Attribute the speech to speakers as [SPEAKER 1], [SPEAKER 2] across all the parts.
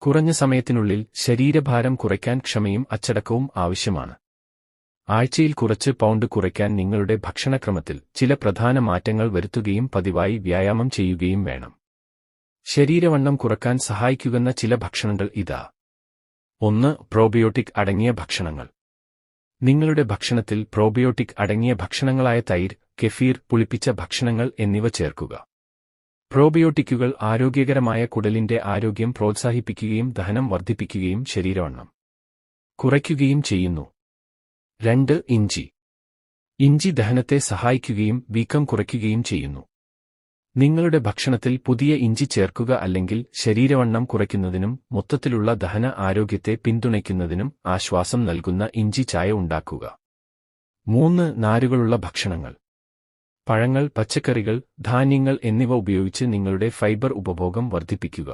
[SPEAKER 1] കുറഞ്ഞ സമയത്തിനുള്ളിൽ ശരീരഭാരം കുറയ്ക്കാൻ ക്ഷമയും അച്ചടക്കവും ആവശ്യമാണ്. ആഴ്ചയിൽ കുറച്ച് പൗണ്ട് കുറയ്ക്കാൻ നിങ്ങളുടെ ഭക്ഷണക്രമത്തിൽ ചില പ്രധാന മാറ്റങ്ങൾ വരുത്തുകയും പതിവായി വ്യായാമം ചെയ്യുകയും വേണം. ശരീരവണ്ണം കുറയ്ക്കാൻ സഹായിക്കുന്ന ചില ഭക്ഷണങ്ങൾ ഇതാ. 1. പ്രോബയോട്ടിക് അടങ്ങിയ ഭക്ഷണങ്ങൾ. നിങ്ങളുടെ ഭക്ഷണത്തിൽ പ്രോബയോട്ടിക് അടങ്ങിയ ഭക്ഷണങ്ങളായ തൈര്, കെഫീർ, പുളിപ്പിച്ച ഭക്ഷണങ്ങൾ എന്നിവ ചേർക്കുക. പ്രോബയോട്ടിക്കുകൾ ആരോഗ്യകരമായ കുടലിന്റെ ആരോഗ്യം പ്രോത്സാഹിപ്പിക്കുകയും ദഹനം വർദ്ധിപ്പിക്കുകയും ശരീരവണ്ണം കുറയ്ക്കുകയും ചെയ്യുന്നു. 2. ഇഞ്ചി. ഇഞ്ചി ദഹനത്തെ സഹായിക്കുകയും വീക്കം കുറയ്ക്കുകയും ചെയ്യുന്നു. നിങ്ങളുടെ ഭക്ഷണത്തിൽ പുതിയ ഇഞ്ചി ചേർക്കുക അല്ലെങ്കിൽ ശരീരവണ്ണം കുറയ്ക്കുന്നതിനും മൊത്തത്തിലുള്ള ദഹന ആരോഗ്യത്തെ പിന്തുണയ്ക്കുന്നതിനും ആശ്വാസം നൽകുന്ന ഇഞ്ചി ചായ ഉണ്ടാക്കുക. 3. നാരുകളുള്ള ഭക്ഷണങ്ങൾ. പഴങ്ങൾ, പച്ചക്കറികൾ, ധാന്യങ്ങൾ എന്നിവ ഉപയോഗിച്ച് നിങ്ങളുടെ ഫൈബർ ഉപഭോഗം വർദ്ധിപ്പിക്കുക.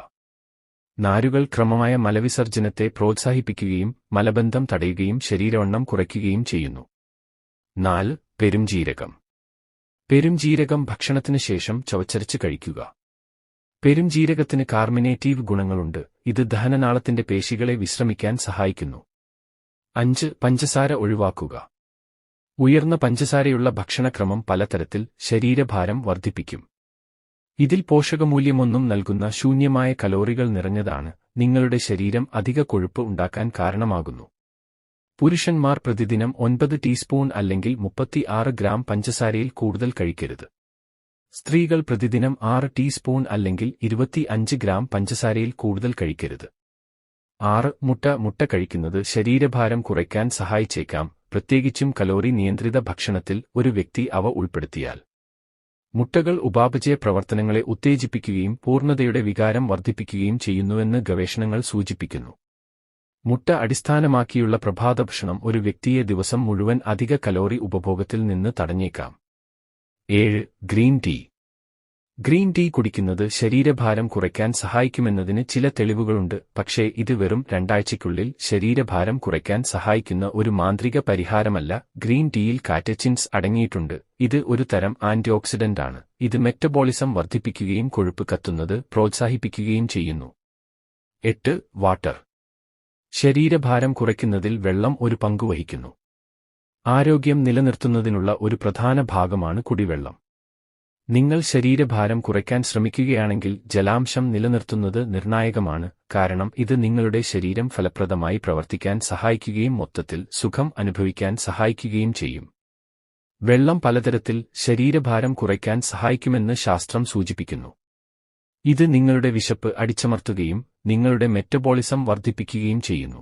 [SPEAKER 1] നാരുകൾ ക്രമമായ മലവിസർജനത്തെ പ്രോത്സാഹിപ്പിക്കുകയും മലബന്ധം തടയുകയും ശരീരവണ്ണം കുറയ്ക്കുകയും ചെയ്യുന്നു. 4. പെരുംജീരകം. പെരുംജീരകം ഭക്ഷണത്തിനു ശേഷം ചവച്ചരച്ച് കഴിക്കുക. പെരുംജീരകത്തിന് കാർമിനേറ്റീവ് ഗുണങ്ങളുണ്ട്, ഇത് ദഹനനാളത്തിന്റെ പേശികളെ വിശ്രമിക്കാൻ സഹായിക്കുന്നു. 5. പഞ്ചസാര ഒഴിവാക്കുക. ഉയർന്ന പഞ്ചസാരയുള്ള ഭക്ഷണക്രമം പലതരത്തിൽ ശരീരഭാരം വർദ്ധിപ്പിക്കും. ഇതിൽ പോഷകമൂല്യമൊന്നും നൽകുന്ന ശൂന്യമായ കലോറികൾ നിറഞ്ഞതാണ്, നിങ്ങളുടെ ശരീരം അധിക കൊഴുപ്പ് ഉണ്ടാക്കാൻ കാരണമാകുന്നു. പുരുഷന്മാർ പ്രതിദിനം 9 ടീസ്പൂൺ അല്ലെങ്കിൽ 36 ഗ്രാം പഞ്ചസാരയിൽ കൂടുതൽ കഴിക്കരുത്. സ്ത്രീകൾ പ്രതിദിനം 6 ടീസ്പൂൺ അല്ലെങ്കിൽ 25 ഗ്രാം പഞ്ചസാരയിൽ കൂടുതൽ കഴിക്കരുത്. 6. മുട്ട കഴിക്കുന്നത് ശരീരഭാരം കുറയ്ക്കാൻ സഹായിച്ചേക്കാം, പ്രത്യേകിച്ചും കലോറി നിയന്ത്രിത ഭക്ഷണത്തിൽ ഒരു വ്യക്തി അവ ഉൾപ്പെടുത്തിയാൽ. മുട്ടകൾ ഉപാപചയ പ്രവർത്തനങ്ങളെ ഉത്തേജിപ്പിക്കുകയും പൂർണ്ണതയുടെ വികാരം വർദ്ധിപ്പിക്കുകയും ചെയ്യുന്നുവെന്ന് ഗവേഷണങ്ങൾ സൂചിപ്പിക്കുന്നു. മുട്ട അടിസ്ഥാനമാക്കിയുള്ള പ്രഭാതഭക്ഷണം ഒരു വ്യക്തിയെ ദിവസം മുഴുവൻ അധിക കലോറി ഉപഭോഗത്തിൽ നിന്ന് തടഞ്ഞേക്കാം. 7. Green tea. ഗ്രീൻ ടീ കുടിക്കുന്നത് ശരീരഭാരം കുറയ്ക്കാൻ സഹായിക്കുമെന്നതിന് ചില തെളിവുകളുണ്ട്, പക്ഷേ ഇത് വെറും 2 ആഴ്ചയ്ക്കുള്ളിൽ ശരീരഭാരം കുറയ്ക്കാൻ സഹായിക്കുന്ന ഒരു മാന്ത്രിക പരിഹാരമല്ല. ഗ്രീൻ ടീയിൽ കാറ്റച്ചിൻസ് അടങ്ങിയിട്ടുണ്ട്, ഇത് ഒരു തരം ആന്റിഓക്സിഡന്റാണ്, ഇത് മെറ്റബോളിസം വർദ്ധിപ്പിക്കുകയും കൊഴുപ്പ് കത്തുന്നത് പ്രോത്സാഹിപ്പിക്കുകയും ചെയ്യുന്നു. 8. വാട്ടർ. ശരീരഭാരം കുറയ്ക്കുന്നതിൽ വെള്ളം ഒരു പങ്ക് വഹിക്കുന്നു. ആരോഗ്യം നിലനിർത്തുന്നതിനുള്ള ഒരു പ്രധാന ഭാഗമാണ് കുടിവെള്ളം. നിങ്ങൾ ശരീരഭാരം കുറയ്ക്കാൻ ശ്രമിക്കുകയാണെങ്കിൽ ജലാംശം നിലനിർത്തുന്നത് നിർണായകമാണ്, കാരണം ഇത് നിങ്ങളുടെ ശരീരം ഫലപ്രദമായി പ്രവർത്തിക്കാൻ സഹായിക്കുകയും മൊത്തത്തിൽ സുഖം അനുഭവിക്കാൻ സഹായിക്കുകയും ചെയ്യും. വെള്ളം പലതരത്തിൽ ശരീരഭാരം കുറയ്ക്കാൻ സഹായിക്കുമെന്ന് ശാസ്ത്രം സൂചിപ്പിക്കുന്നു. ഇത് നിങ്ങളുടെ വിശപ്പ് അടിച്ചമർത്തുകയും നിങ്ങളുടെ മെറ്റബോളിസം വർദ്ധിപ്പിക്കുകയും ചെയ്യുന്നു.